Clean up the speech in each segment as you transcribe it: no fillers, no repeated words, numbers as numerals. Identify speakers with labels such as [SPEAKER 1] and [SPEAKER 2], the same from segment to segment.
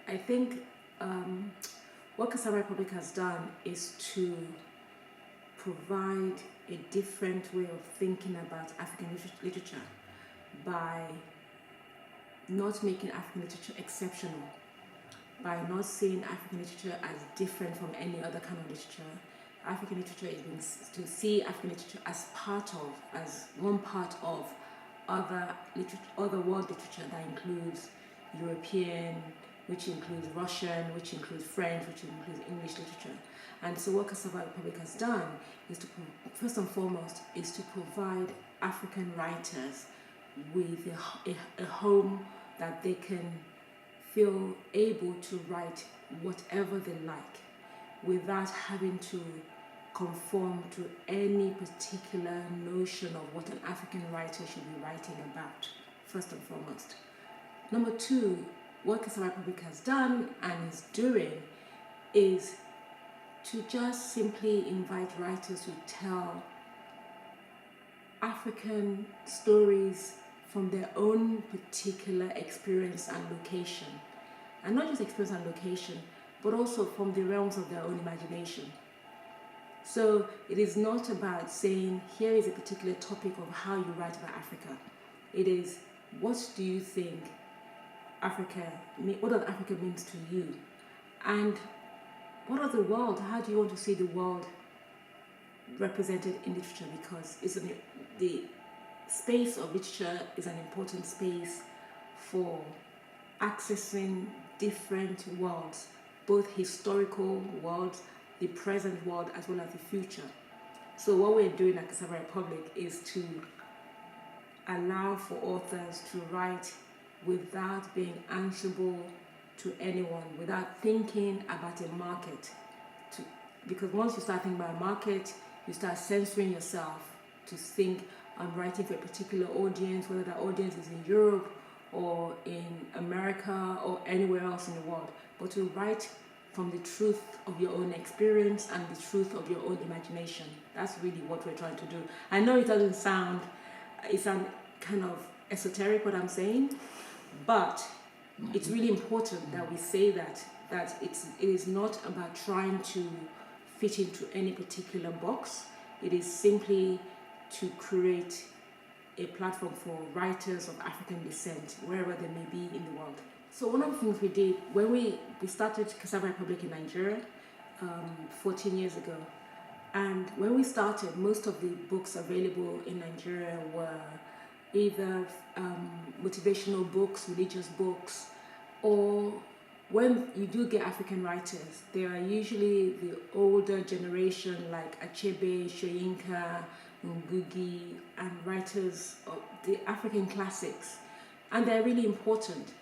[SPEAKER 1] I think what Cassava Republic has done is to provide a different way of thinking about African literature by not making African literature exceptional, by not seeing African literature as different from any other kind of literature. African literature is to see African literature as one part of other world literature that includes European, which includes Russian, which includes French, which includes English literature. And so what Cassava Republic has done is to, first and foremost, is to provide African writers with a home that they can feel able to write whatever they like without having to conform to any particular notion of what an African writer should be writing about, first and foremost. Number two, what Cassava Republic has done and is doing is to just simply invite writers to tell African stories from their own particular experience and location. And not just experience and location, but also from the realms of their own imagination. So it is not about saying, here is a particular topic of how you write about Africa. It is, what do you think what does Africa means to you? And what of the world? How do you want to see the world represented in literature? Because the space of literature is an important space for accessing different worlds, both historical worlds, the present world, as well as the future. So what we're doing at Cassava Republic is to allow for authors to write without being answerable to anyone, without thinking about a market. Because once you start thinking about a market, you start censoring yourself to think, I'm writing for a particular audience, whether that audience is in Europe or in America or anywhere else in the world, but to write from the truth of your own experience and the truth of your own imagination. That's really what we're trying to do. I know it doesn't sound, it sounds kind of esoteric what I'm saying, but it's really important that we say that it is not about trying to fit into any particular box. It is simply to create a platform for writers of African descent, wherever they may be in the world. So one of the things we did when we started Cassava Republic in Nigeria 14 years ago, and when we started, most of the books available in Nigeria were either motivational books, religious books, or when you do get African writers, they are usually the older generation like Achebe, Soyinka, Ngugi, and writers of the African classics. And they're really important.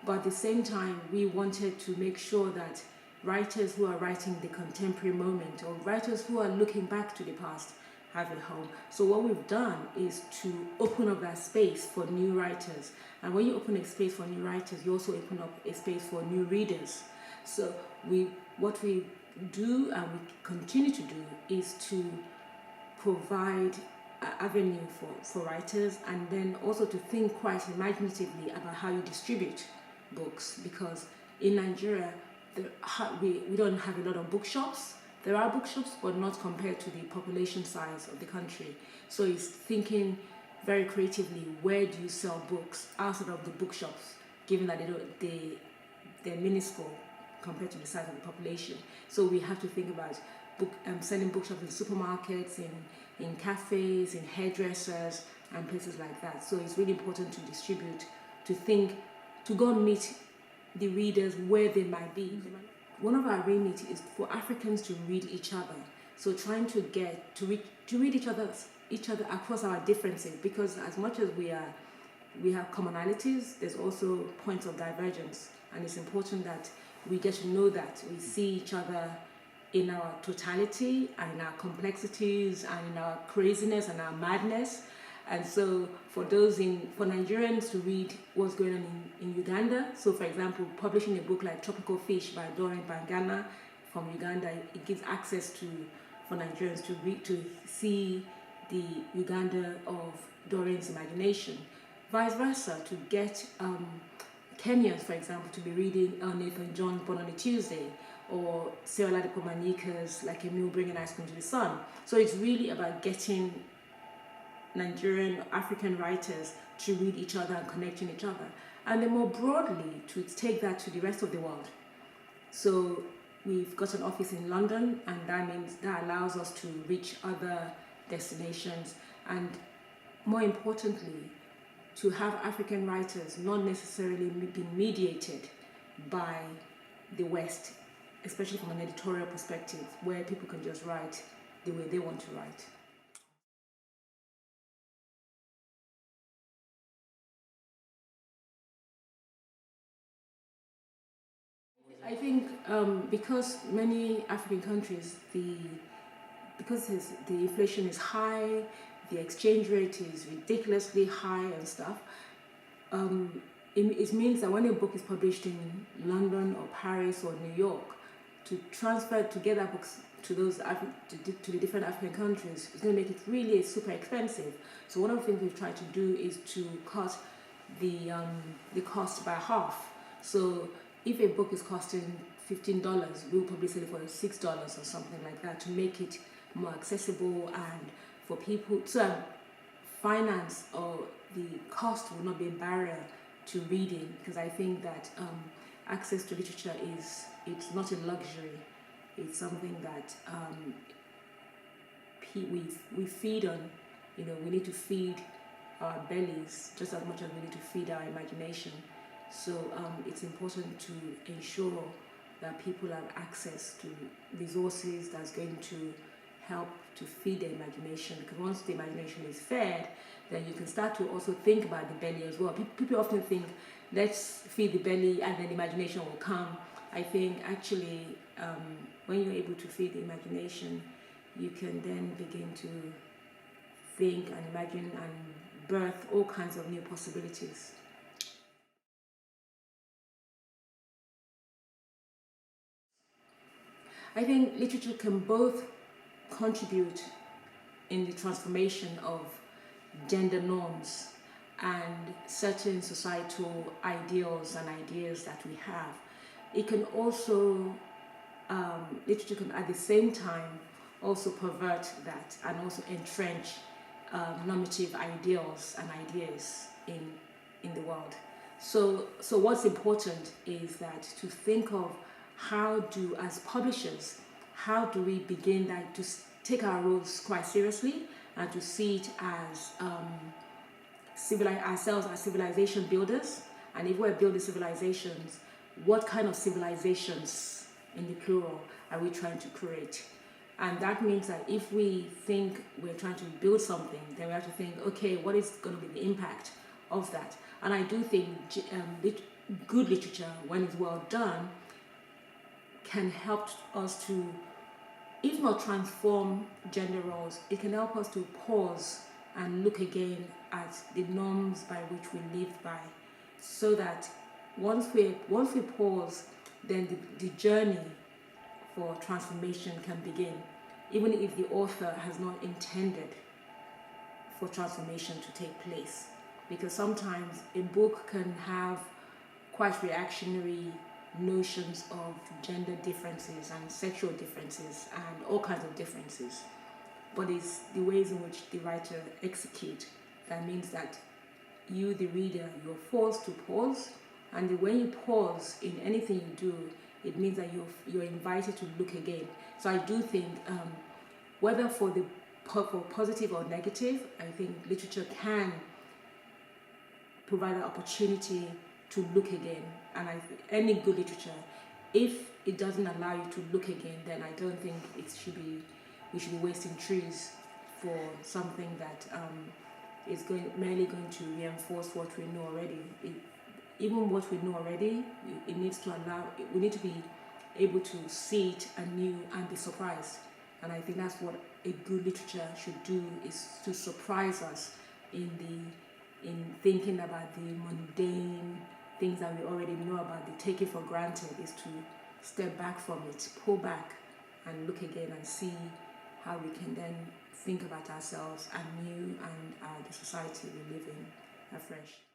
[SPEAKER 1] But at the same time, we wanted to make sure that writers who are writing the contemporary moment or writers who are looking back to the past have a home. So what we've done is to open up that space for new writers. And when you open a space for new writers, you also open up a space for new readers. So what we do and we continue to do is to provide an avenue for writers, and then also to think quite imaginatively about how you distribute books, because in Nigeria we don't have a lot of bookshops. There are bookshops, but not compared to the population size of the country. So it's thinking very creatively, where do you sell books outside of the bookshops, given that they're minuscule compared to the size of the population. So we have to think about selling bookshops in supermarkets, in cafes, in hairdressers, and places like that. So it's really important to distribute, to go and meet the readers where they might be. One of our remit is for Africans to read each other. So trying to read each other across our differences, because as much as we have commonalities, there's also points of divergence, and it's important that we get to know that we see each other in our totality and in our complexities and in our craziness and our madness. And so for Nigerians to read what's going on in Uganda, so for example, publishing a book like Tropical Fish by Doreen Bangana from Uganda, it gives access for Nigerians to see the Uganda of Doreen's imagination. Vice versa, to get Kenyans, for example, to be reading Nathan John Born on a Tuesday, or Sarah Ladipo Manika's Like a Mule Bringing Ice Cream to the Sun. So it's really about getting Nigerian, African writers to read each other and connecting each other. And then more broadly, to take that to the rest of the world. So we've got an office in London, and that allows us to reach other destinations, and more importantly, to have African writers not necessarily being mediated by the West, especially from an editorial perspective, where people can just write the way they want to write. I think because many African countries, because the inflation is high, the exchange rate is ridiculously high and stuff, it means that when a book is published in London or Paris or New York, to get that books to to the different African countries, it's going to make it really super expensive. So one of the things we've tried to do is to cut the cost by half. So if a book is costing $15, we'll probably sell it for $6 or something like that, to make it more accessible, and for people to finance, or the cost will not be a barrier to reading, because I think that access to literature it's not a luxury. It's something that we feed on. We need to feed our bellies just as much as we need to feed our imagination. So it's important to ensure that people have access to resources that's going to help to feed their imagination, because once the imagination is fed, then you can start to also think about the belly as well. People often think, let's feed the belly and then imagination will come. I think actually when you're able to feed the imagination, you can then begin to think and imagine and birth all kinds of new possibilities. I think literature can both contribute in the transformation of gender norms and certain societal ideals and ideas that we have. It can also, literature can at the same time also pervert that and also entrench normative ideals and ideas in the world. So what's important is that to think of as publishers, how do we begin to take our roles quite seriously and to see it as ourselves as civilization builders, and if we're building civilizations, what kind of civilizations, in the plural, are we trying to create? And that means that if we think we're trying to build something, then we have to think, okay, what is going to be the impact of that? And I do think good literature, when it's well done, can help us to, if not transform gender roles, it can help us to pause and look again at the norms by which we live by, so that once we pause, then the journey for transformation can begin, even if the author has not intended for transformation to take place. Because sometimes a book can have quite reactionary notions of gender differences and sexual differences and all kinds of differences, but it's the ways in which the writer execute that means that you, the reader, you're forced to pause, and when you pause in anything you do, it means that you're invited to look again. So I do think whether for positive or negative, I think literature can provide an opportunity to look again. And any good literature, if it doesn't allow you to look again, then I don't think we should be wasting trees for something that is merely going to reinforce what we know already. Even what we know already, we need to be able to see it anew and be surprised. And I think that's what a good literature should do, is to surprise us in thinking about the mundane things that we already know about, the take it for granted, is to step back from it, pull back and look again and see how we can then think about ourselves anew and the society we live in afresh.